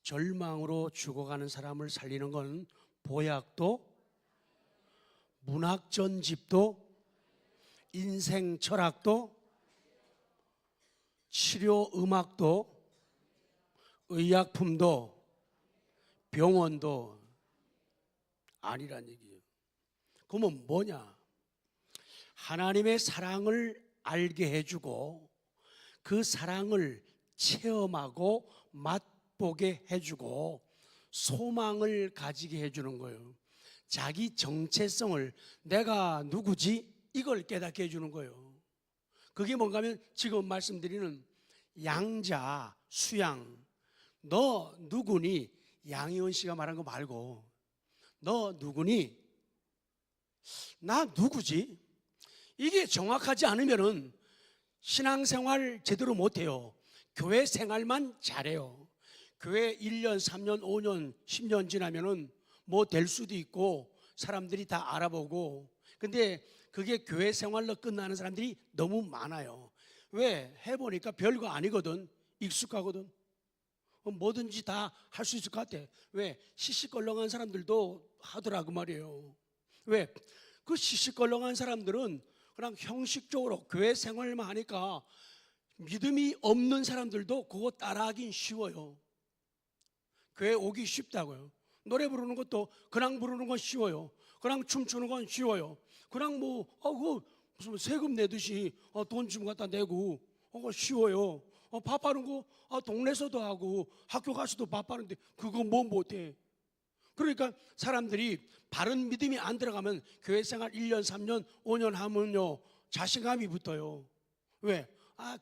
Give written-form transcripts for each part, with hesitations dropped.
절망으로 죽어가는 사람을 살리는 건 보약도, 문학 전집도, 인생 철학도, 치료 음악도, 의약품도, 병원도 아니란 얘기예요. 그러면 뭐냐? 하나님의 사랑을 알게 해주고 그 사랑을 체험하고 맛보게 해주고 소망을 가지게 해주는 거예요. 자기 정체성을, 내가 누구지? 이걸 깨닫게 해주는 거예요. 그게 뭔가 하면 지금 말씀드리는 양자, 수양. 너 누구니? 양희원 씨가 말한 거 말고 너 누구니? 나 누구지? 이게 정확하지 않으면은 신앙생활 제대로 못해요. 교회 생활만 잘해요. 교회 1년, 3년, 5년, 10년 지나면은 뭐 될 수도 있고 사람들이 다 알아보고, 근데 그게 교회 생활로 끝나는 사람들이 너무 많아요. 왜? 해보니까 별거 아니거든. 익숙하거든. 뭐든지 다 할 수 있을 것 같아. 왜? 시시껄렁한 사람들도 하더라고 말이에요. 왜? 그 시시껄렁한 사람들은 그냥 형식적으로 교회 생활만 하니까 믿음이 없는 사람들도 그거 따라하긴 쉬워요. 교회 오기 쉽다고요. 노래 부르는 것도 그냥 부르는 건 쉬워요. 그냥 춤추는 건 쉬워요. 그냥 그거 무슨 세금 내듯이 돈 좀 갖다 내고 그거 쉬워요. 밥하는 거 동네에서도 하고 학교 가서도 밥하는데 그거 뭐 못해. 그러니까 사람들이 바른 믿음이 안 들어가면 교회 생활 1년, 3년, 5년 하면요 자신감이 붙어요. 왜?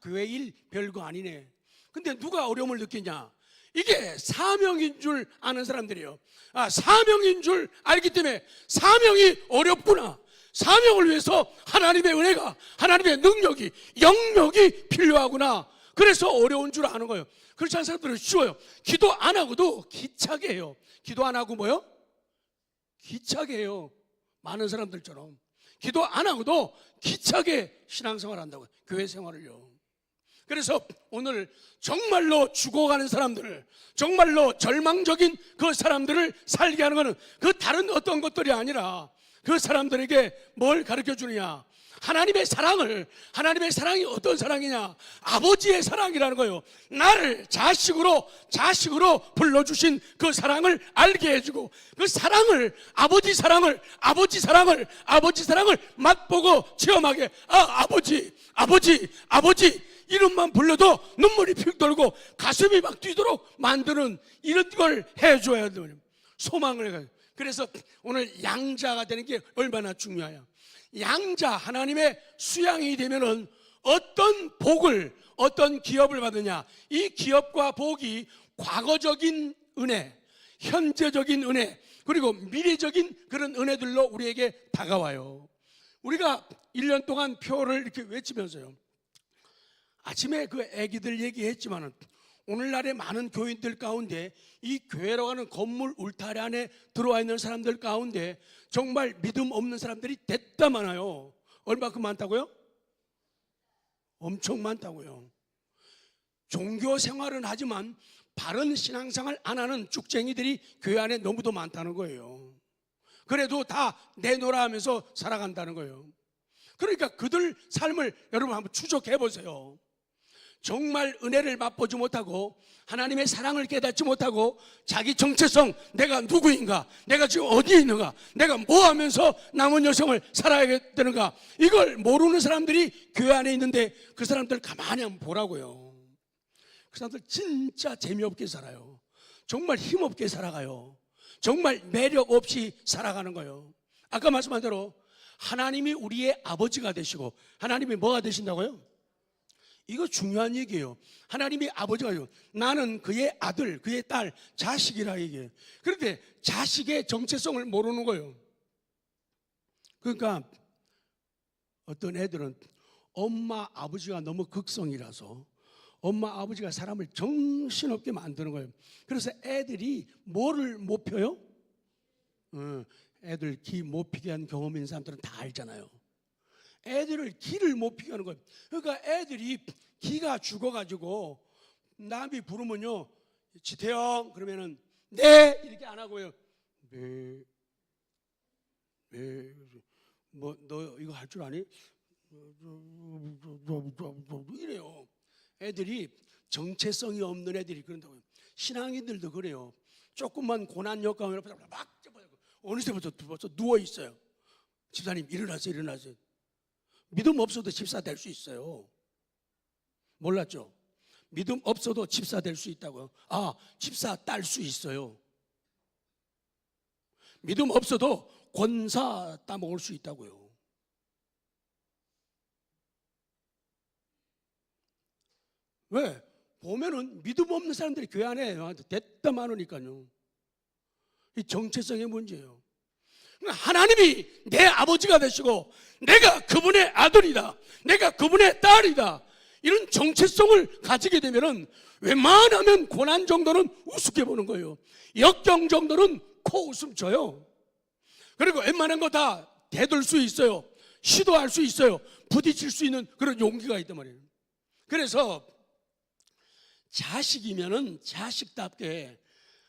교회 일 별거 아니네. 근데 누가 어려움을 느끼냐? 이게 사명인 줄 아는 사람들이에요. 사명인 줄 알기 때문에 사명이 어렵구나. 사명을 위해서 하나님의 은혜가, 하나님의 능력이, 영역이 필요하구나. 그래서 어려운 줄 아는 거예요. 그렇지 않은 사람들은 쉬워요. 기도 안 하고도 기차게 해요. 기도 안 하고 뭐요? 기차게 해요. 많은 사람들처럼 기도 안 하고도 기차게 신앙생활 한다고요. 교회 생활을요. 그래서 오늘 정말로 죽어가는 사람들을, 정말로 절망적인 그 사람들을 살게 하는 것은 그 다른 어떤 것들이 아니라 그 사람들에게 뭘 가르쳐 주느냐? 하나님의 사랑을, 하나님의 사랑이 어떤 사랑이냐? 아버지의 사랑이라는 거예요. 나를 자식으로 불러주신 그 사랑을 알게 해주고 그 사랑을, 아버지 사랑을 맛보고 체험하게. 아버지 이름만 불러도 눈물이 픽 돌고 가슴이 막 뛰도록 만드는 이런 걸 해줘야 돼요. 소망을 가지고. 그래서 오늘 양자가 되는 게 얼마나 중요해요. 양자, 하나님의 수양이 되면은 어떤 복을, 어떤 기업을 받느냐? 이 기업과 복이 과거적인 은혜, 현재적인 은혜, 그리고 미래적인 그런 은혜들로 우리에게 다가와요. 우리가 1년 동안 표를 이렇게 외치면서요, 아침에 그 애기들 얘기했지만은 오늘날의 많은 교인들 가운데 이 교회라고 하는 건물 울타리 안에 들어와 있는 사람들 가운데 정말 믿음 없는 사람들이 됐다 많아요. 얼마큼 많다고요? 엄청 많다고요. 종교 생활은 하지만 바른 신앙생활 안 하는 쭉쟁이들이 교회 안에 너무도 많다는 거예요. 그래도 다 내놓으라 하면서 살아간다는 거예요. 그러니까 그들 삶을 여러분 한번 추적해 보세요. 정말 은혜를 맛보지 못하고 하나님의 사랑을 깨닫지 못하고 자기 정체성, 내가 누구인가, 내가 지금 어디에 있는가, 내가 뭐 하면서 남은 여생을 살아야 되는가, 이걸 모르는 사람들이 교회 안에 있는데 그 사람들 가만히 한번 보라고요. 그 사람들 진짜 재미없게 살아요. 정말 힘없게 살아가요. 정말 매력 없이 살아가는 거예요. 아까 말씀한 대로 하나님이 우리의 아버지가 되시고, 하나님이 뭐가 되신다고요? 이거 중요한 얘기예요. 하나님이 아버지가 되고 나는 그의 아들, 그의 딸, 자식이라 얘기해요. 그런데 자식의 정체성을 모르는 거예요. 그러니까 어떤 애들은 엄마 아버지가 너무 극성이라서 엄마 아버지가 사람을 정신없게 만드는 거예요. 그래서 애들이 뭐를 못 펴요? 애들 기 못 피게 한 경험 있는 사람들은 다 알잖아요. 애들을 기를 못 피게 하는 거예요. 그러니까 애들이 기가 죽어가지고 남이 부르면요, 지태영 그러면은 네 이렇게 안 하고요. 네. 네. 뭐 너 이거 할 줄 아니? 이래요. 애들이 정체성이 없는 애들이 그런다고요. 신앙인들도 그래요. 조금만 고난 역감을 막 어느새부터 벌써 누워 있어요. 집사님 일어나세요, 일어나세요. 믿음 없어도 집사 될 수 있어요. 몰랐죠? 믿음 없어도 집사 될 수 있다고요. 아, 집사 딸 수 있어요. 믿음 없어도 권사 따먹을 수 있다고요. 왜? 보면은 믿음 없는 사람들이 교회 안에 됐다 많으니까요. 이 정체성의 문제예요. 하나님이 내 아버지가 되시고 내가 그분의 아들이다, 내가 그분의 딸이다, 이런 정체성을 가지게 되면은 웬만하면 고난 정도는 우습게 보는 거예요. 역경 정도는 코웃음 쳐요. 그리고 웬만한 거 다 대들 수 있어요. 시도할 수 있어요. 부딪힐 수 있는 그런 용기가 있단 말이에요. 그래서 자식이면은 자식답게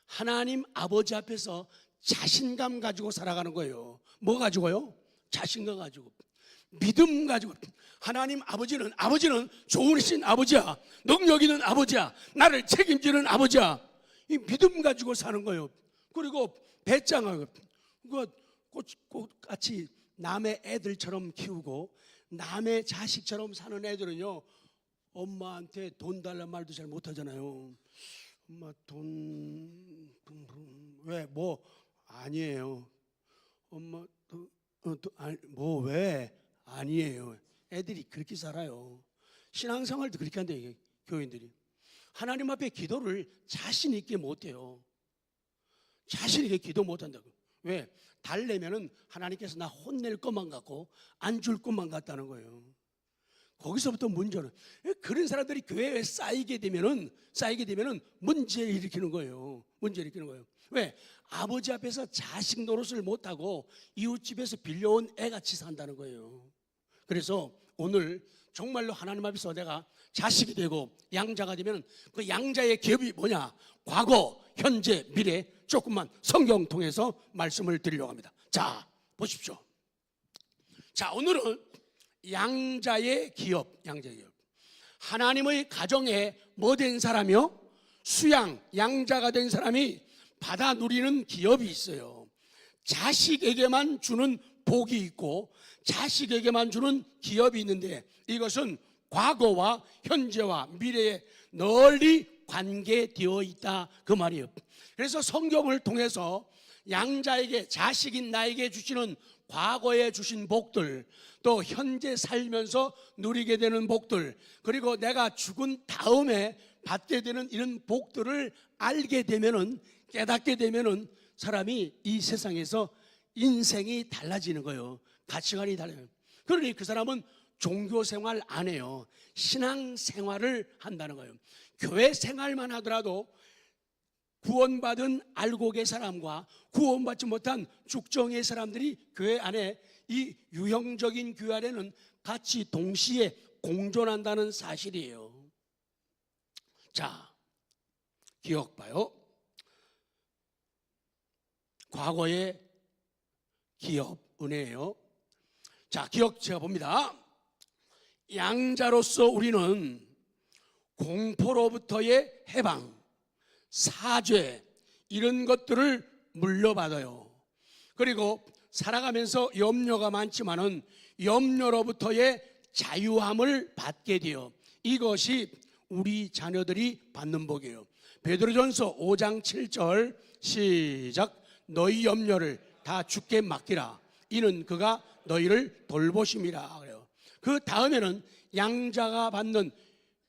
하나님 아버지 앞에서 자신감 가지고 살아가는 거예요. 뭐 가지고요? 자신감 가지고, 믿음 가지고. 하나님 아버지는 좋으신 아버지야, 능력 있는 아버지야, 나를 책임지는 아버지야. 이 믿음 가지고 사는 거예요. 그리고 배짱하고 꽃같이 남의 애들처럼 키우고 남의 자식처럼 사는 애들은요, 엄마한테 돈 달란 말도 잘 못하잖아요. 엄마 돈 왜? 뭐 아니에요. 엄마 뭐 왜? 아니에요. 애들이 그렇게 살아요. 신앙생활도 그렇게 한대요. 이게 교인들이 하나님 앞에 기도를 자신 있게 못해요. 자신 있게 기도 못한다고. 왜? 달래면은 하나님께서 나 혼낼 것만 같고 안 줄 것만 같다는 거예요. 거기서부터 문제는, 그런 사람들이 교회에 쌓이게 되면은 문제를 일으키는 거예요. 문제를 일으키는 거예요. 왜? 아버지 앞에서 자식 노릇을 못하고 이웃집에서 빌려온 애같이 산다는 거예요. 그래서 오늘 정말로 하나님 앞에서 내가 자식이 되고 양자가 되면 그 양자의 기업이 뭐냐? 과거, 현재, 미래 조금만 성경 통해서 말씀을 드리려고 합니다. 자, 보십시오. 자, 오늘은 양자의 기업, 양자의 기업. 하나님의 가정에 뭐 된 사람이요? 수양, 양자가 된 사람이 받아 누리는 기업이 있어요. 자식에게만 주는 복이 있고 자식에게만 주는 기업이 있는데, 이것은 과거와 현재와 미래에 널리 관계되어 있다, 그 말이에요. 그래서 성경을 통해서 양자에게, 자식인 나에게 주시는 과거에 주신 복들, 또 현재 살면서 누리게 되는 복들, 그리고 내가 죽은 다음에 받게 되는 이런 복들을 알게 되면은, 깨닫게 되면은 사람이 이 세상에서 인생이 달라지는 거예요. 가치관이 달라요. 그러니 그 사람은 종교 생활 안 해요. 신앙 생활을 한다는 거예요. 교회 생활만 하더라도 구원받은 알곡의 사람과 구원받지 못한 죽정의 사람들이 교회 안에, 이 유형적인 교회 안에는 같이 동시에 공존한다는 사실이에요. 자, 기억 봐요. 과거의 기업, 은혜예요. 자, 기억 제가 봅니다. 양자로서 우리는 공포로부터의 해방, 사죄, 이런 것들을 물려받아요. 그리고 살아가면서 염려가 많지만은 염려로부터의 자유함을 받게 돼요. 이것이 우리 자녀들이 받는 복이에요. 베드로전서 5장 7절 시작. 너희 염려를 다 주께 맡기라. 이는 그가 너희를 돌보심이라 그래요. 그 다음에는 양자가 받는,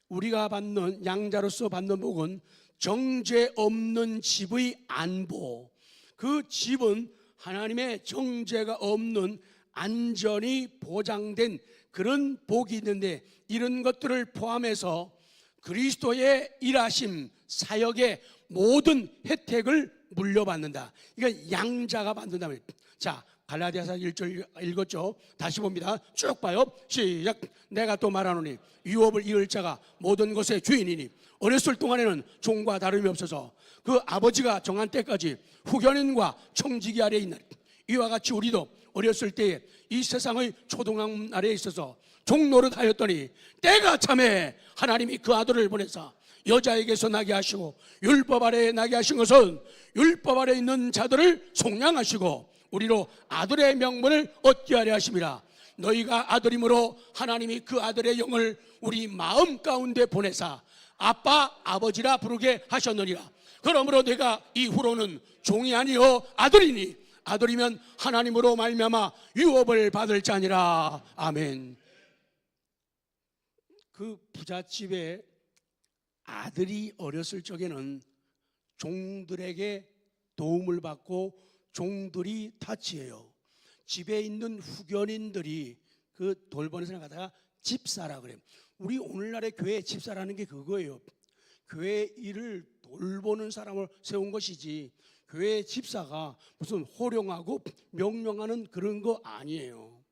우리가 받는, 양자로서 받는 복은 정죄 없는 집의 안보. 그 집은 하나님의 정죄가 없는 안전이 보장된 그런 복이 있는데, 이런 것들을 포함해서 그리스도의 일하심, 사역의 모든 혜택을 물려받는다. 이건 양자가 받는다. 자, 갈라디아서 1절 읽었죠. 다시 봅니다. 쭉 봐요. 시작. 내가 또 말하노니 유업을 이을 자가 모든 것의 주인이니 어렸을 동안에는 종과 다름이 없어서 그 아버지가 정한 때까지 후견인과 청지기 아래에 있는 이와 같이 우리도 어렸을 때에 이 세상의 초동학 아래에 있어서 종 노릇하였더니 때가 참에 하나님이 그 아들을 보내사 여자에게서 나게 하시고 율법 아래에 나게 하신 것은 율법 아래에 있는 자들을 속량하시고 우리로 아들의 명분을 얻게 하려 하심이라. 너희가 아들이므로 하나님이 그 아들의 영을 우리 마음 가운데 보내사 아빠 아버지라 부르게 하셨느니라. 그러므로 내가 이후로는 종이 아니요 아들이니 아들이면 하나님으로 말미암아 유업을 받을 자니라. 아멘. 그 부잣집에 아들이 어렸을 적에는 종들에게 도움을 받고 종들이 타치해요. 집에 있는 후견인들이 그 돌보는 사람 갖다가 집사라 그래요. 우리 오늘날의 교회 집사라는 게 그거예요. 교회 일을 돌보는 사람을 세운 것이지 교회 집사가 무슨 호령하고 명령하는 그런 거 아니에요.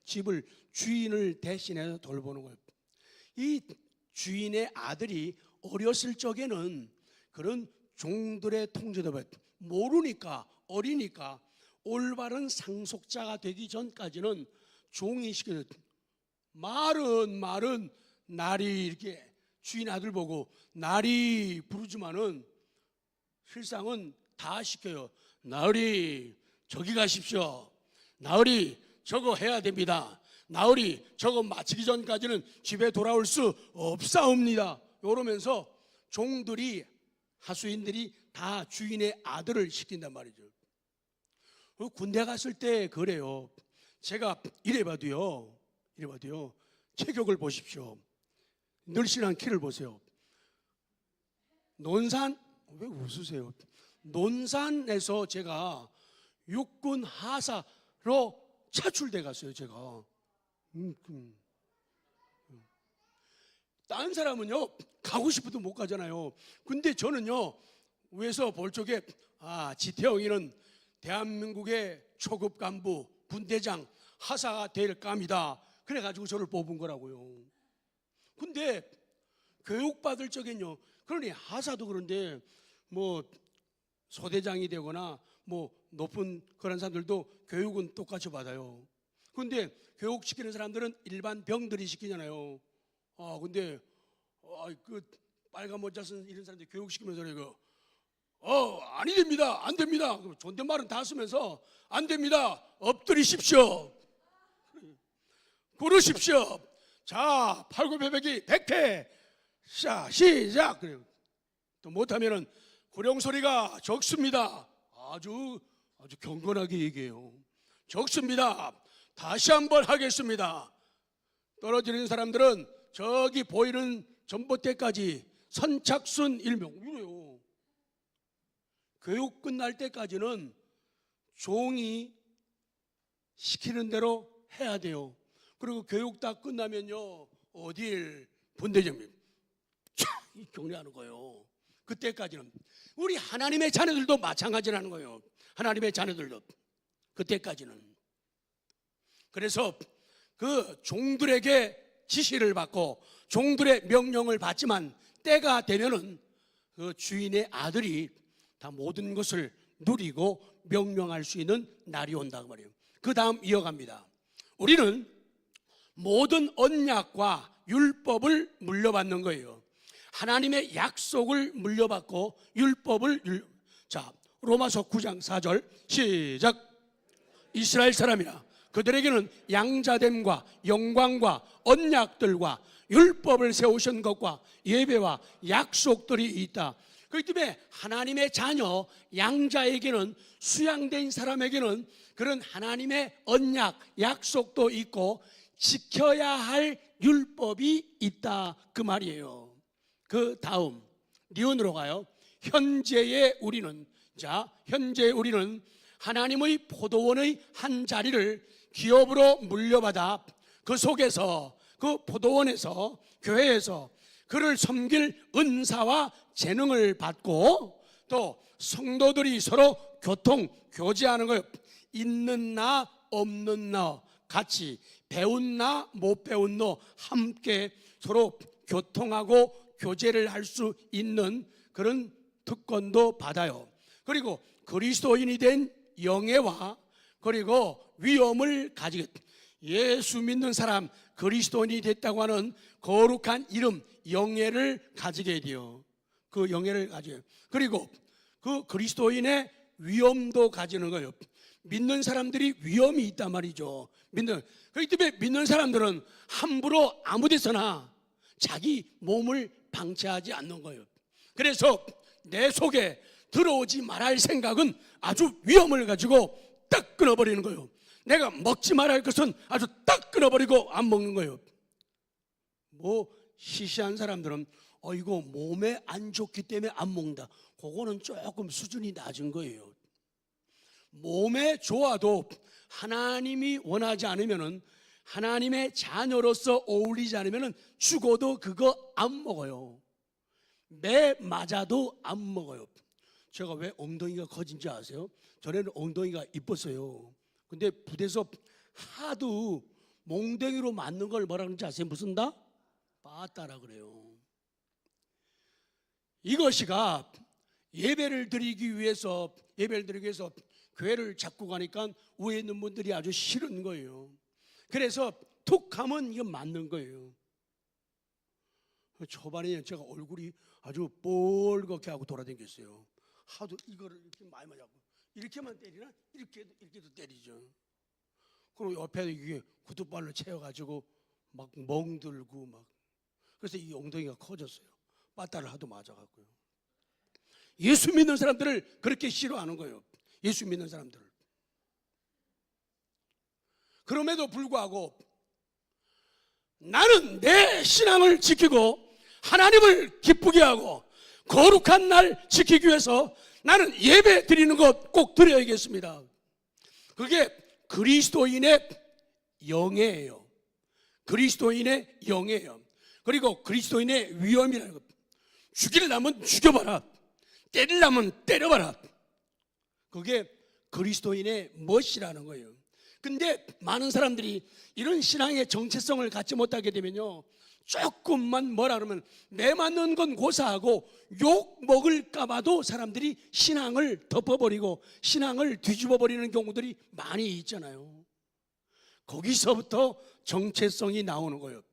집을 주인을 대신해서 돌보는 거예요. 이 주인의 아들이 어렸을 적에는 그런 종들의 통제도 모르니까 어리니까 올바른 상속자가 되기 전까지는 종이 시켜요. 말은 날이 이렇게 주인 아들 보고 날이 부르지만은 실상은 다 시켜요. 나으리 저기 가십시오. 나으리 저거 해야 됩니다. 나으리 저거 마치기 전까지는 집에 돌아올 수 없사옵니다. 이러면서 종들이 하수인들이 다 주인의 아들을 시킨단 말이죠. 군대 갔을 때 그래요. 제가 이래봐도요 체격을 보십시오. 늘씬한 키를 보세요. 논산, 왜 웃으세요? 논산에서 제가 육군 하사로 차출돼 갔어요. 제가 다른 사람은요 가고 싶어도 못 가잖아요. 근데 저는요 위에서 볼 적에 지태영이는 대한민국의 초급 간부 분대장 하사가 될 감이다. 그래가지고 저를 뽑은 거라고요. 근데 교육받을 적엔요, 그러니 하사도 그런데 뭐 소대장이 되거나 뭐 높은 그런 사람들도 교육은 똑같이 받아요. 근데 교육시키는 사람들은 일반 병들이 시키잖아요. 근데 그 빨간 모자 쓴 이런 사람들 교육시키면서 이거 아니 됩니다, 안 됩니다. 존댓말은 다 쓰면서 안 됩니다, 엎드리십시오, 그러십시오. 자, 팔굽혀펴기 100회 자 시작. 그래요. 또 못하면은 구령 소리가 적습니다. 아주 경건하게 얘기해요. 적습니다. 다시 한번 하겠습니다. 떨어지는 사람들은 저기 보이는 전봇대까지 선착순 1명 이래요. 교육 끝날 때까지는 종이 시키는 대로 해야 돼요. 그리고 교육 다 끝나면요 어딜 분대장님 격려하는 거예요. 그때까지는 우리 하나님의 자녀들도 마찬가지라는 거예요. 하나님의 자녀들도 그때까지는. 그래서 그 종들에게 지시를 받고 종들의 명령을 받지만 때가 되면은 그 주인의 아들이 다 모든 것을 누리고 명령할 수 있는 날이 온다고 말이에요. 그 다음 이어갑니다. 우리는 모든 언약과 율법을 물려받는 거예요. 하나님의 약속을 물려받고 율법을 자, 로마서 9장 4절 시작. 이스라엘 사람이라 그들에게는 양자됨과 영광과 언약들과 율법을 세우신 것과 예배와 약속들이 있다. 그렇기 때문에 하나님의 자녀 양자에게는, 수양된 사람에게는 그런 하나님의 언약 약속도 있고 지켜야 할 율법이 있다 그 말이에요. 그 다음 니은으로 가요. 현재의 우리는 하나님의 포도원의 한 자리를 기업으로 물려받아 그 속에서, 그 포도원에서, 교회에서 그를 섬길 은사와 재능을 받고 또 성도들이 서로 교제하는 거예요. 있는 나 없는 나 같이 배운 나 못 배운 너 함께 서로 교통하고 교제를 할 수 있는 그런 특권도 받아요. 그리고 그리스도인이 된 영예와 그리고 위엄을 가지게, 예수 믿는 사람 그리스도인이 됐다고 하는 거룩한 이름 영예를 가지게 돼요. 그 영예를 가져요. 그리고 그 그리스도인의 위엄도 가지는 거예요. 믿는 사람들이 위엄이 있단 말이죠. 그렇기 때문에 믿는 사람들은 함부로 아무 데서나 자기 몸을 방치하지 않는 거예요. 그래서 내 속에 들어오지 말할 생각은 아주 위험을 가지고 딱 끊어버리는 거예요. 내가 먹지 말할 것은 아주 딱 끊어버리고 안 먹는 거예요. 뭐 시시한 사람들은 이거 몸에 안 좋기 때문에 안 먹는다. 그거는 조금 수준이 낮은 거예요. 몸에 좋아도 하나님이 원하지 않으면은, 하나님의 자녀로서 어울리지 않으면은 죽어도 그거 안 먹어요. 매 맞아도 안 먹어요. 제가 왜 엉덩이가 커진지 아세요? 전에는 엉덩이가 이뻤어요. 근데 부대에서 하도 몽덩이로 맞는 걸 뭐라 그러는지 아세요? 무슨 다? 빠따라 그래요. 이것이가 예배를 드리기 위해서 교회를 잡고 가니까 위에 있는 분들이 아주 싫은 거예요. 그래서 툭 하면 이거 맞는 거예요. 초반에 제가 얼굴이 아주 뻘겋게 하고 돌아다녔어요. 하도 이거를 이렇게 많이 맞았고, 이렇게만 때리나 이렇게도 때리죠. 그리고 옆에 이게 구두발로 채워가지고 막 멍들고 막, 그래서 이 엉덩이가 커졌어요. 빠따를 하도 맞아갖고요. 예수 믿는 사람들을 그렇게 싫어하는 거예요. 예수 믿는 사람들을. 그럼에도 불구하고 나는 내 신앙을 지키고 하나님을 기쁘게 하고 거룩한 날 지키기 위해서 나는 예배 드리는 것 꼭 드려야겠습니다. 그게 그리스도인의 영예예요. 그리스도인의 영예예요. 그리고 그리스도인의 위엄이라는 것. 죽이려면 죽여봐라, 때리려면 때려봐라. 그게 그리스도인의 멋이라는 거예요. 근데 많은 사람들이 이런 신앙의 정체성을 갖지 못하게 되면요, 조금만 뭐라 그러면 매 맞는 건 고사하고 욕 먹을까 봐도 사람들이 신앙을 덮어버리고 신앙을 뒤집어버리는 경우들이 많이 있잖아요. 거기서부터 정체성이 나오는 거예요.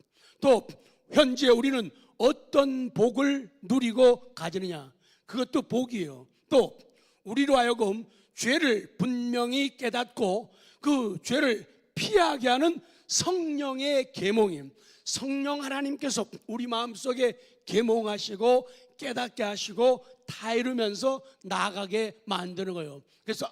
또 현재 우리는 어떤 복을 누리고 가지느냐, 그것도 복이에요. 또 우리로 하여금 죄를 분명히 깨닫고 그 죄를 피하게 하는 성령의 계몽임, 성령 하나님께서 우리 마음속에 계몽하시고 깨닫게 하시고 다 이루면서 나아가게 만드는 거예요. 그래서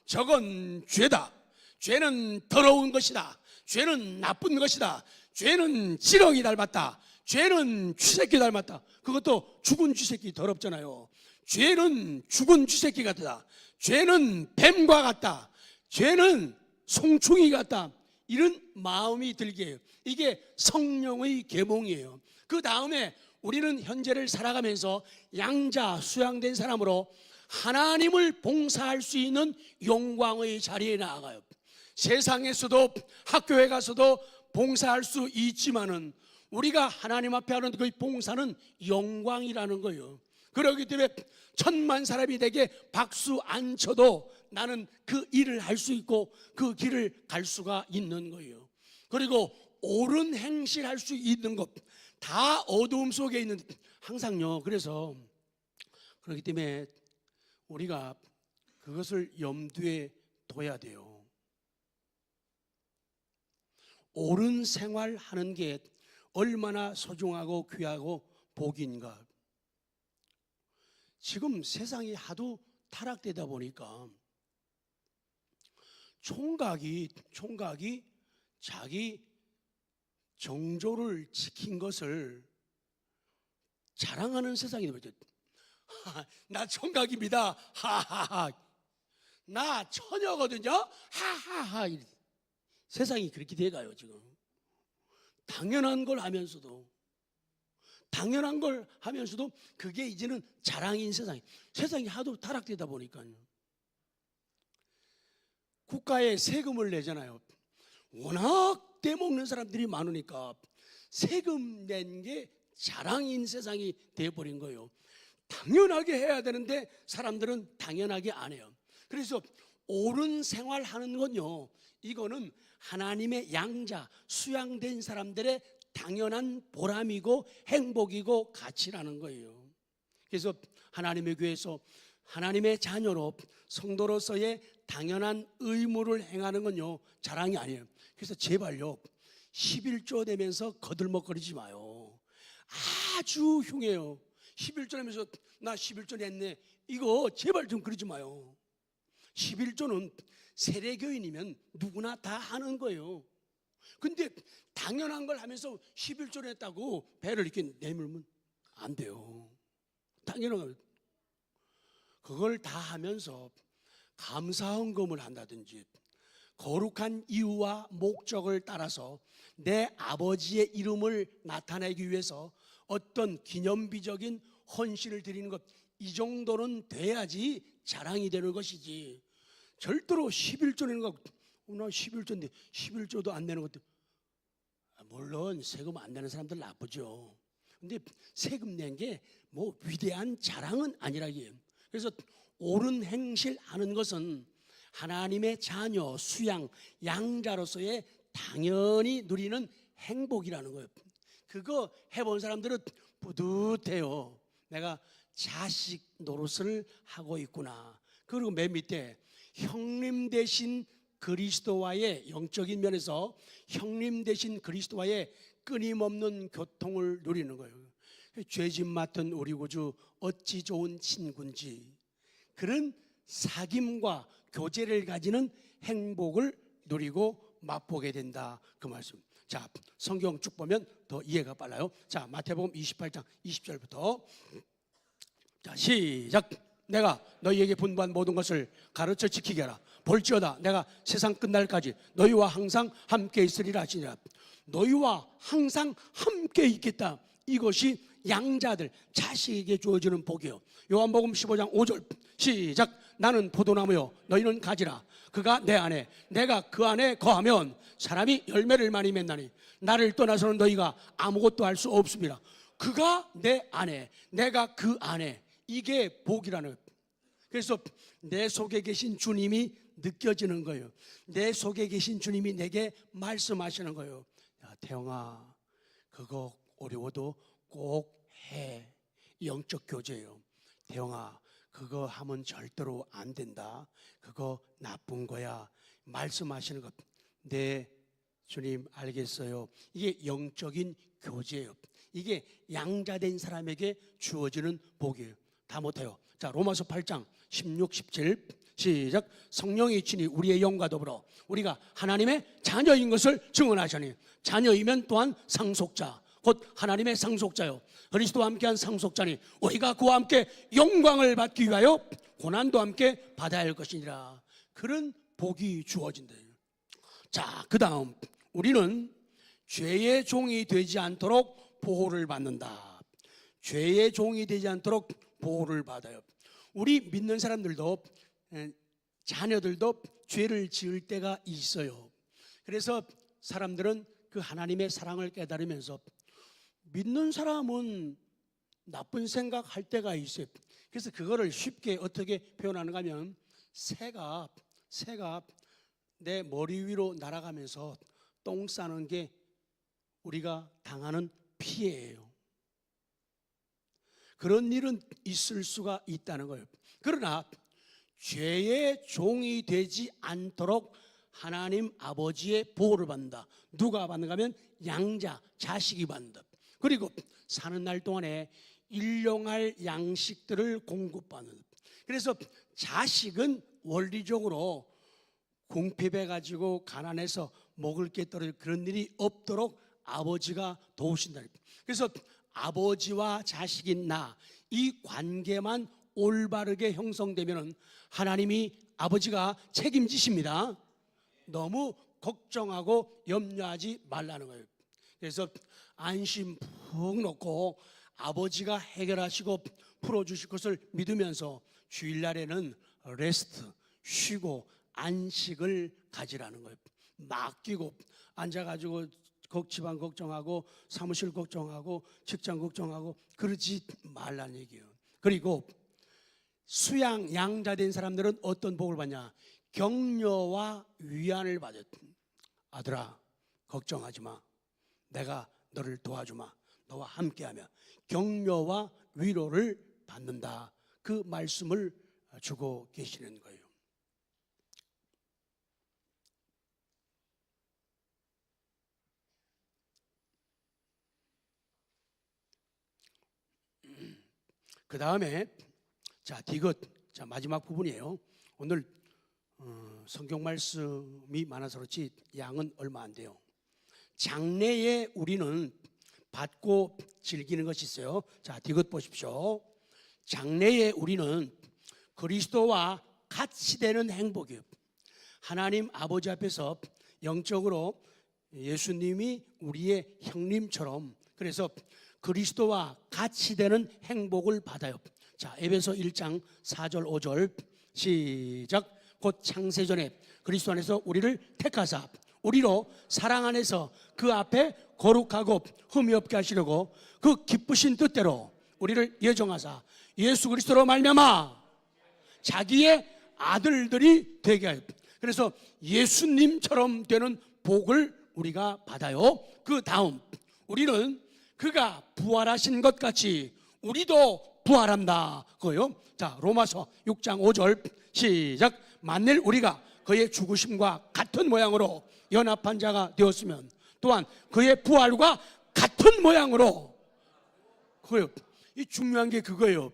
저건 죄다, 죄는 더러운 것이다, 죄는 나쁜 것이다, 죄는 지렁이 닮았다, 죄는 쥐새끼 닮았다. 그것도 죽은 쥐새끼 더럽잖아요. 죄는 죽은 쥐새끼 같다, 죄는 뱀과 같다, 죄는 송충이 같다, 이런 마음이 들게 해요. 이게 성령의 계몽이에요. 그 다음에 우리는 현재를 살아가면서 양자 수양된 사람으로 하나님을 봉사할 수 있는 영광의 자리에 나아가요. 세상에서도 학교에 가서도 봉사할 수 있지만은 우리가 하나님 앞에 하는 그 봉사는 영광이라는 거예요. 그렇기 때문에 천만 사람이 되게 박수 안 쳐도 나는 그 일을 할 수 있고 그 길을 갈 수가 있는 거예요. 그리고 옳은 행실할 수 있는 것, 다 어두움 속에 있는, 항상요. 그래서 그렇기 때문에 우리가 그것을 염두에 둬야 돼요. 옳은 생활하는 게 얼마나 소중하고 귀하고 복인가. 지금 세상이 하도 타락되다 보니까 총각이 자기 정조를 지킨 것을 자랑하는 세상이 되죠. 나 총각입니다. 하하하. 나 처녀거든요. 하하하. 세상이 그렇게 돼가요 지금. 당연한 걸 하면서도 그게 이제는 자랑인 세상이 하도 타락되다 보니까요. 국가에 세금을 내잖아요. 워낙 떼먹는 사람들이 많으니까 세금 낸 게 자랑인 세상이 돼버린 거예요. 당연하게 해야 되는데 사람들은 당연하게 안 해요. 그래서 옳은 생활하는 건요, 이거는 하나님의 양자, 수양된 사람들의 당연한 보람이고 행복이고 가치라는 거예요. 그래서 하나님의 교회에서 하나님의 자녀로 성도로서의 당연한 의무를 행하는 건요, 자랑이 아니에요. 그래서 제발요, 11조 되면서 거들먹거리지 마요. 아주 흉해요. 11조 하면서 나 11조 냈네, 이거 제발 좀 그러지 마요. 11조는 세례교인이면 누구나 다 하는 거예요. 근데 당연한 걸 하면서 11조 냈다고 배를 이렇게 내밀면 안 돼요. 당연한 걸. 그걸 다 하면서 감사헌금을 한다든지 거룩한 이유와 목적을 따라서 내 아버지의 이름을 나타내기 위해서 어떤 기념비적인 헌신을 드리는 것, 이 정도는 돼야지 자랑이 되는 것이지, 절대로 11조 내는 거, 나 11조인데 11조도 안 내는 것도, 물론 세금 안 내는 사람들 나쁘죠. 근데 세금 낸 게 뭐 위대한 자랑은 아니라기에요. 그래서 옳은 행실하는 것은 하나님의 자녀, 수양, 양자로서의 당연히 누리는 행복이라는 거예요. 그거 해본 사람들은 뿌듯해요. 내가 자식 노릇을 하고 있구나. 그리고 맨 밑에 형님 되신 그리스도와의, 영적인 면에서 형님 되신 그리스도와의 끊임없는 교통을 누리는 거예요. 죄짐 맡은 우리 구주 어찌 좋은 친구인지, 그런 사귐과 교제를 가지는 행복을 누리고 맛보게 된다, 그 말씀. 자, 성경 쭉 보면 더 이해가 빨라요. 자, 마태복음 28장 20절부터 자, 시작. 내가 너희에게 분부한 모든 것을 가르쳐 지키게 하라. 볼지어다 내가 세상 끝날까지 너희와 항상 함께 있으리라 하시니라. 너희와 항상 함께 있겠다, 이것이 양자들, 자식에게 주어지는 복이요. 요한복음 15장 5절 시작. 나는 포도나무요 너희는 가지라. 그가 내 안에 내가 그 안에 거하면 사람이 열매를 많이 맺나니 나를 떠나서는 너희가 아무것도 할 수 없습니다. 그가 내 안에 내가 그 안에, 이게 복이라는 거예요. 그래서 내 속에 계신 주님이 느껴지는 거예요. 내 속에 계신 주님이 내게 말씀하시는 거예요. 야, 태영아, 그거 어려워도 꼭 해. 영적 교제예요. 태영아, 그거 하면 절대로 안 된다. 그거 나쁜 거야. 말씀하시는 것. 네, 주님 알겠어요. 이게 영적인 교제예요. 이게 양자된 사람에게 주어지는 복이에요. 다 못해요. 자, 로마서 8장 16, 17 시작. 성령이 친히 우리의 영과 더불어 우리가 하나님의 자녀인 것을 증언하시니, 자녀이면 또한 상속자, 곧 하나님의 상속자요 그리스도와 함께한 상속자니 우리가 그와 함께 영광을 받기 위하여 고난도 함께 받아야 할 것이니라. 그런 복이 주어진다. 자, 그 다음 우리는 죄의 종이 되지 않도록 보호를 받는다. 죄의 종이 되지 않도록 보호를 받아요. 우리 믿는 사람들도, 자녀들도 죄를 지을 때가 있어요. 그래서 사람들은 그 하나님의 사랑을 깨달으면서 믿는 사람은 나쁜 생각할 때가 있어요. 그래서 그거를 쉽게 어떻게 표현하는가 하면, 새가 내 머리 위로 날아가면서 똥 싸는 게 우리가 당하는 피해예요. 그런 일은 있을 수가 있다는 거예요. 그러나 죄의 종이 되지 않도록 하나님 아버지의 보호를 받는다. 누가 받는가 하면 양자, 자식이 받는다. 그리고 사는 날 동안에 일용할 양식들을 공급받는. 그래서 자식은 원리적으로 궁핍해 가지고 가난해서 먹을 게 떨어질 그런 일이 없도록 아버지가 도우신다. 그래서 아버지와 자식인 나, 이 관계만 올바르게 형성되면 하나님이, 아버지가 책임지십니다. 너무 걱정하고 염려하지 말라는 거예요. 그래서 안심 푹 놓고 아버지가 해결하시고 풀어주실 것을 믿으면서 주일날에는 레스트, 쉬고 안식을 가지라는 거예요. 맡기고 앉아가지고 집안 걱정하고 사무실 걱정하고 직장 걱정하고 그러지 말라는 얘기예요. 그리고 수양 양자된 사람들은 어떤 복을 받냐? 격려와 위안을 받았. 아들아, 걱정하지 마. 내가 너를 도와주마. 너와 함께하며 격려와 위로를 받는다. 그 말씀을 주고 계시는 거예요. 그 다음에 자 디귿, 자 마지막 부분이에요. 오늘 성경 말씀이 많아서 그렇지 양은 얼마 안 돼요. 장래에 우리는 받고 즐기는 것이 있어요. 자 디귿 보십시오. 장래에 우리는 그리스도와 같이 되는 행복이에요. 하나님 아버지 앞에서 영적으로 예수님이 우리의 형님처럼, 그래서 그리스도와 같이 되는 행복을 받아요. 자 에베소 1장 4절 5절 시작. 곧 창세전에 그리스도 안에서 우리를 택하사 우리로 사랑 안에서 그 앞에 거룩하고 흠이 없게 하시려고 그 기쁘신 뜻대로 우리를 예정하사 예수 그리스도로 말미암아 자기의 아들들이 되게 하여. 그래서 예수님처럼 되는 복을 우리가 받아요. 그 다음 우리는 그가 부활하신 것 같이 우리도 부활한다 그거요. 자 로마서 6장 5절 시작. 만일 우리가 그의 죽으심과 같은 모양으로 연합한 자가 되었으면 또한 그의 부활과 같은 모양으로, 그거요. 이 중요한 게 그거예요.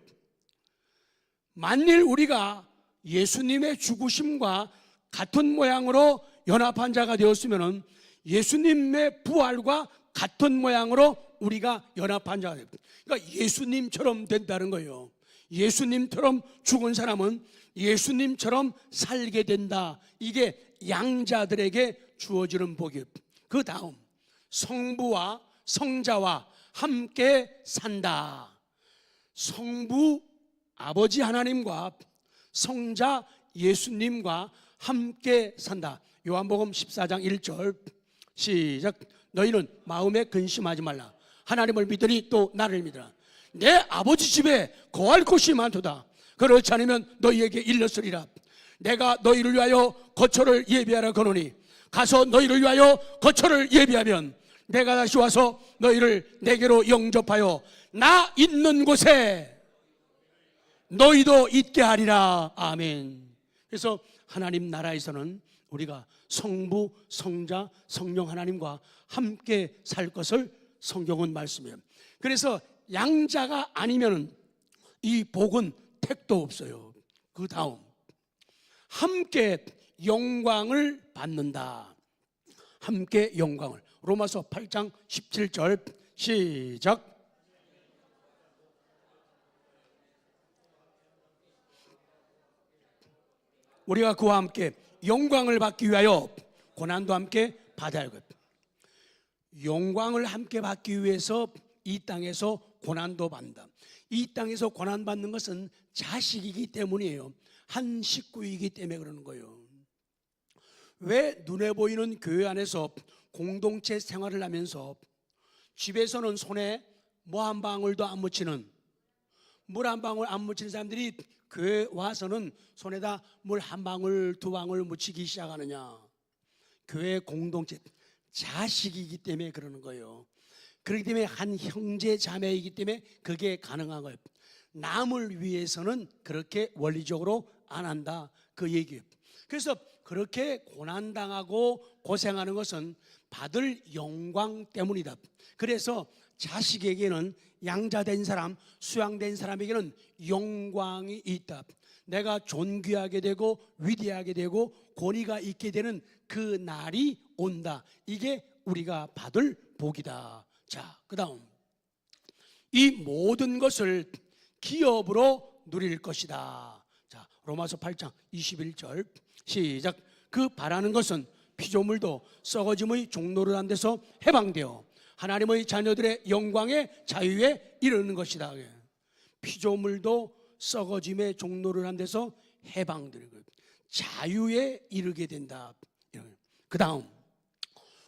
만일 우리가 예수님의 죽으심과 같은 모양으로 연합한 자가 되었으면 예수님의 부활과 같은 모양으로 우리가 연합한 자가 됩니다. 그러니까 예수님처럼 된다는 거예요. 예수님처럼 죽은 사람은 예수님처럼 살게 된다. 이게 양자들에게 주어지는 복이에요. 그 다음 성부와 성자와 함께 산다. 성부 아버지 하나님과 성자 예수님과 함께 산다. 요한복음 14장 1절 시작. 너희는 마음에 근심하지 말라. 하나님을 믿으니 또 나를 믿으라. 내 아버지 집에 거할 곳이 많도다. 그렇지 않으면 너희에게 일렀으리라. 내가 너희를 위하여 거처를 예비하라 거노니 가서 너희를 위하여 거처를 예비하면 내가 다시 와서 너희를 내게로 영접하여 나 있는 곳에 너희도 있게 하리라. 아멘. 그래서 하나님 나라에서는 우리가 성부, 성자, 성령 하나님과 함께 살 것을 성경은 말씀해요. 그래서 양자가 아니면 이 복은 택도 없어요. 그 다음 함께 영광을 받는다. 함께 영광을. 로마서 8장 17절 시작. 우리가 그와 함께 영광을 받기 위하여 고난도 함께 받아야 할. 영광을 함께 받기 위해서 이 땅에서 고난도 받는다. 이 땅에서 고난받는 것은 자식이기 때문이에요. 한 식구이기 때문에 그러는 거예요. 왜 눈에 보이는 교회 안에서 공동체 생활을 하면서 집에서는 손에 뭐 한 방울도 안 묻히는, 물 한 방울 안 묻히는 사람들이 교회 와서는 손에다 물 한 방울 두 방울 묻히기 시작하느냐? 교회 공동체 자식이기 때문에 그러는 거예요. 그렇기 때문에 한 형제 자매이기 때문에 그게 가능한 거예요. 남을 위해서는 그렇게 원리적으로 안 한다 그 얘기예요. 그래서 그렇게 고난당하고 고생하는 것은 받을 영광 때문이다. 그래서 자식에게는 양자된 사람, 수양된 사람에게는 영광이 있다. 내가 존귀하게 되고 위대하게 되고 권위가 있게 되는 그 날이 온다. 이게 우리가 받을 복이다. 자, 그 다음 이 모든 것을 기업으로 누릴 것이다. 자, 로마서 8장 21절 시작. 그 바라는 것은 피조물도 썩어짐의 종로를 한 데서 해방되어 하나님의 자녀들의 영광의 자유에 이르는 것이다. 피조물도 썩어짐의 종로를 한 데서 해방되는 거예요. 자유에 이르게 된다. 그 다음,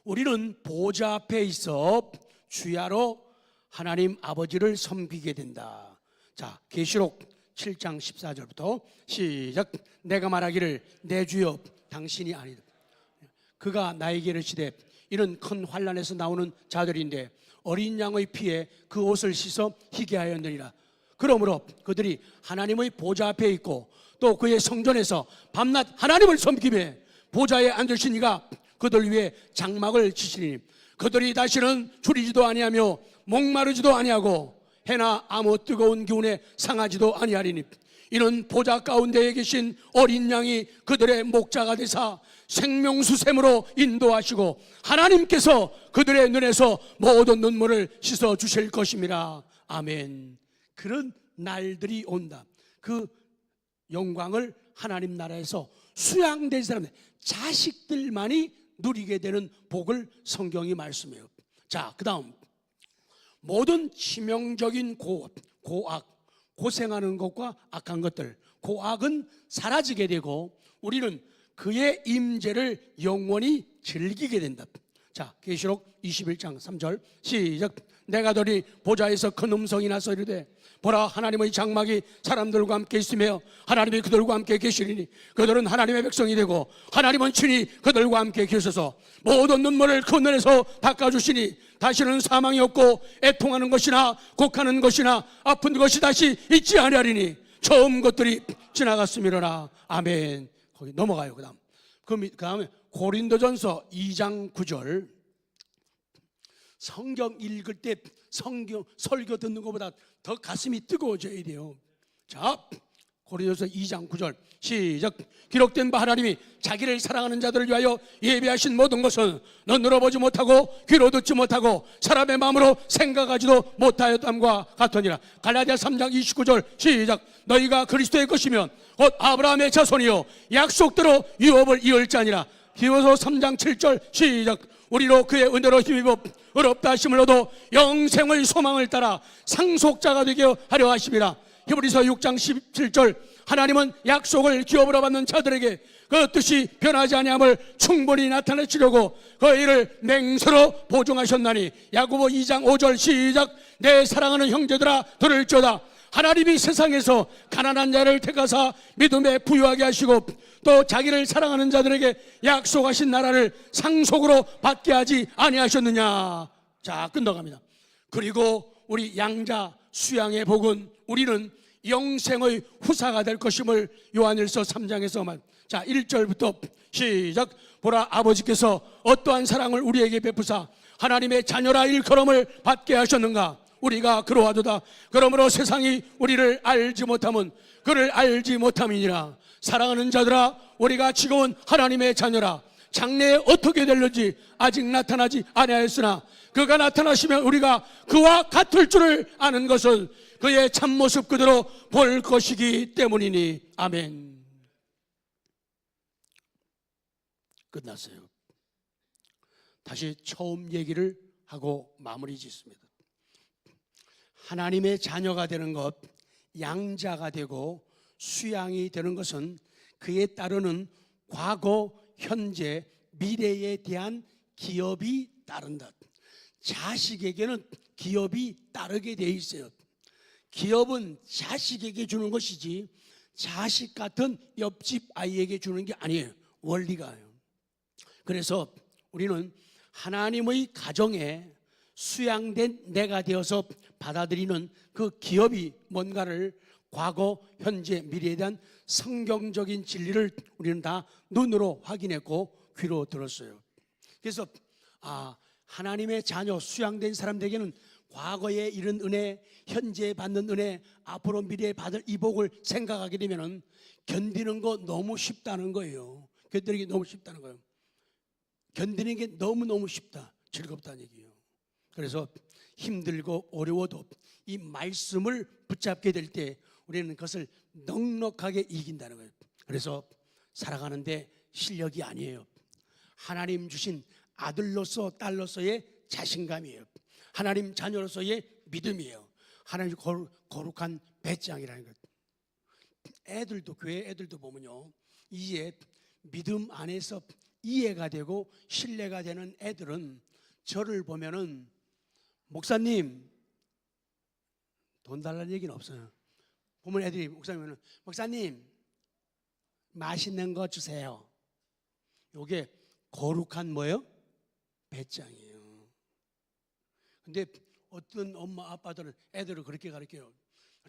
우리는 보좌 앞에 있어 주야로 하나님 아버지를 섬기게 된다. 자, 계시록 7장 14절부터 시작. 내가 말하기를 내 주여 당신이 아니다. 그가 나에게 이르시되 이는 큰 환난에서 나오는 자들인데 어린 양의 피에 그 옷을 씻어 희게 하였느니라. 그러므로 그들이 하나님의 보좌 앞에 있고 또 그의 성전에서 밤낮 하나님을 섬기며 보좌에 앉으신 이가 그들 위에 장막을 치시니 그들이 다시는 줄이지도 아니하며 목마르지도 아니하고 해나 아무 뜨거운 기운에 상하지도 아니하리니 이는 보좌 가운데에 계신 어린 양이 그들의 목자가 되사 생명수샘으로 인도하시고 하나님께서 그들의 눈에서 모든 눈물을 씻어 주실 것임이라. 아멘. 그런 날들이 온다. 그 영광을 하나님 나라에서 수양된 사람들, 자식들만이 누리게 되는 복을 성경이 말씀해요. 자, 그 다음, 모든 치명적인 고악, 고생하는 것과 악한 것들, 고악은 사라지게 되고 우리는 그의 임재를 영원히 즐기게 된다. 자, 계시록 21장 3절 시작. 내가 더니 보좌에서 큰 음성이 나서 이르되 보라, 하나님의 장막이 사람들과 함께 있으며 하나님이 그들과 함께 계시리니 그들은 하나님의 백성이 되고 하나님은 친히 그들과 함께 계셔서 모든 눈물을 그 눈에서 닦아주시니 다시는 사망이 없고 애통하는 것이나 곡하는 것이나 아픈 것이 다시 있지 아니하리니 처음 것들이 지나갔음이로라. 아멘. 거기 넘어가요. 그 다음에 고린도전서 2장 9절. 성경 읽을 때 성경 설교 듣는 것보다 더 가슴이 뜨거워져야 돼요. 자, 고린도서 2장 9절 시작. 기록된 바 하나님이 자기를 사랑하는 자들을 위하여 예비하신 모든 것은 눈으로 보지 못하고 귀로 듣지 못하고 사람의 마음으로 생각하지도 못하였담과 같으니라. 갈라디아 3장 29절 시작. 너희가 그리스도의 것이면 곧 아브라함의 자손이요 약속대로 유업을 이을 자니라. 히브리서 3장 7절 시작. 우리로 그의 은혜로 힘입어 의롭다 하심을 얻어 영생의 소망을 따라 상속자가 되게 하려 하심이라. 히브리서 6장 17절 하나님은 약속을 기업으로 받는 자들에게 그 뜻이 변하지 아니함을 충분히 나타내시려고 그 일을 맹세로 보증하셨나니. 야고보 2장 5절 시작. 내 사랑하는 형제들아 들을지어다. 하나님이 세상에서 가난한 자를 택하사 믿음에 부유하게 하시고 또 자기를 사랑하는 자들에게 약속하신 나라를 상속으로 받게 하지 아니하셨느냐. 자, 끝나갑니다. 그리고 우리 양자 수양의 복은 우리는 영생의 후사가 될 것임을 요한일서 3장에서 자 1절부터 시작. 보라, 아버지께서 어떠한 사랑을 우리에게 베푸사 하나님의 자녀라 일컬음을 받게 하셨는가. 우리가 그러하도다. 그러므로 세상이 우리를 알지 못함은 그를 알지 못함이니라. 사랑하는 자들아, 우리가 지금은 하나님의 자녀라. 장래에 어떻게 될는지 아직 나타나지 아니하였으나 그가 나타나시면 우리가 그와 같을 줄을 아는 것은 그의 참모습 그대로 볼 것이기 때문이니. 아멘. 끝났어요. 다시 처음 얘기를 하고 마무리 짓습니다. 하나님의 자녀가 되는 것, 양자가 되고 수양이 되는 것은 그에 따르는 과거, 현재, 미래에 대한 기업이 따른다. 자식에게는 기업이 따르게 돼 있어요. 기업은 자식에게 주는 것이지 자식 같은 옆집 아이에게 주는 게 아니에요. 원리가요. 그래서 우리는 하나님의 가정에 수양된 내가 되어서 받아들이는 그 기업이 뭔가를 과거, 현재, 미래에 대한 성경적인 진리를 우리는 다 눈으로 확인했고 귀로 들었어요. 그래서 하나님의 자녀 수양된 사람들에게는 과거에 이른 은혜, 현재에 받는 은혜, 앞으로 미래에 받을 이 복을 생각하게 되면 견디는 거 너무 쉽다는 거예요. 견디는 게 너무 쉽다는 거예요. 견디는 게 너무너무 쉽다, 즐겁다는 얘기예요. 그래서 힘들고 어려워도 이 말씀을 붙잡게 될 때 우리는 그것을 넉넉하게 이긴다는 거예요. 그래서 살아가는데 실력이 아니에요. 하나님 주신 아들로서 딸로서의 자신감이에요. 하나님 자녀로서의 믿음이에요. 하나님 거룩한 배짱이라는 것. 애들도 교회 애들도 보면요, 이제 믿음 안에서 이해가 되고 신뢰가 되는 애들은 저를 보면은 목사님 돈 달라는 얘기는 없어요. 보면 애들이 목사님은 목사님 맛있는 거 주세요. 요게 거룩한 뭐예요? 배짱이에요. 근데 어떤 엄마 아빠들은 애들을 그렇게 가르쳐요.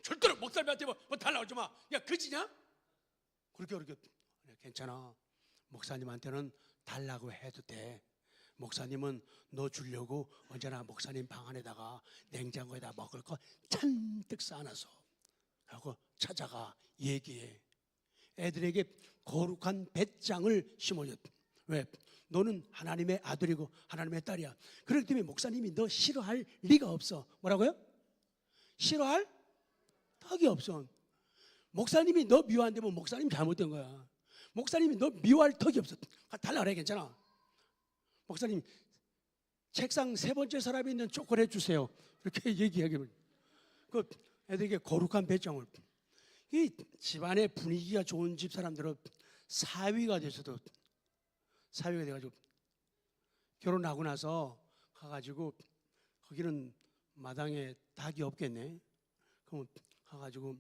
절대로 목사님한테 뭐 달라고 하지 마. 야 그지냐? 그렇게 괜찮아. 목사님한테는 달라고 해도 돼. 목사님은 너 주려고 언제나 목사님 방 안에다가 냉장고에다 먹을 거 잔뜩 쌓아놔서 하고 찾아가 얘기해. 애들에게 거룩한 배짱을 심어줘. 왜? 너는 하나님의 아들이고 하나님의 딸이야. 그렇기 때문에 목사님이 너 싫어할 리가 없어. 뭐라고요? 싫어할 턱이 없어. 목사님이 너 미워한다면 목사님 잘못된 거야. 목사님이 너 미워할 턱이 없어. 달라 그래. 괜찮아. 목사님 책상 3번째 사람이 있는 초콜릿 주세요. 이렇게 얘기하기를. 그 애들에게 거룩한 배짱을. 이 집안의 분위기가 좋은 집 사람들은 사위가 돼가지고 결혼하고 나서 가가지고 거기는 마당에 닭이 없겠네. 그럼 가가지고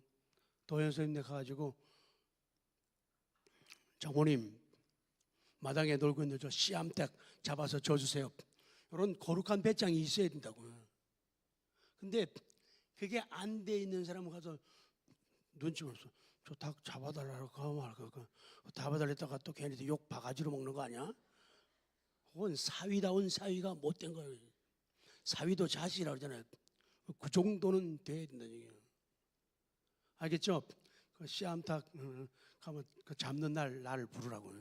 도연선님네 가가지고 장모님 마당에 놀고 있는 저 씨암탉 잡아서 줘주세요. 이런 거룩한 배짱이 있어야 된다고요. 근데 그게 안 돼 있는 사람은 가서 눈치 없어. 저 닭 잡아달라고 잡아달랬다가 또 걔네들 욕 바가지로 먹는 거 아니야? 그건 사위다운 사위가 못된 거예요. 사위도 자식이라고 그러잖아요. 그 정도는 돼야 된다는 얘기예요. 알겠죠? 그 씨암탉 가면 그 잡는 날 나를 부르라고.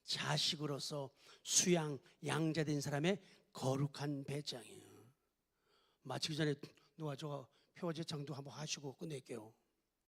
자식으로서 수양 양자된 사람의 거룩한 배짱이에요. 마치기 전에 누가 저 표제창도 한번 하시고 끝낼게요.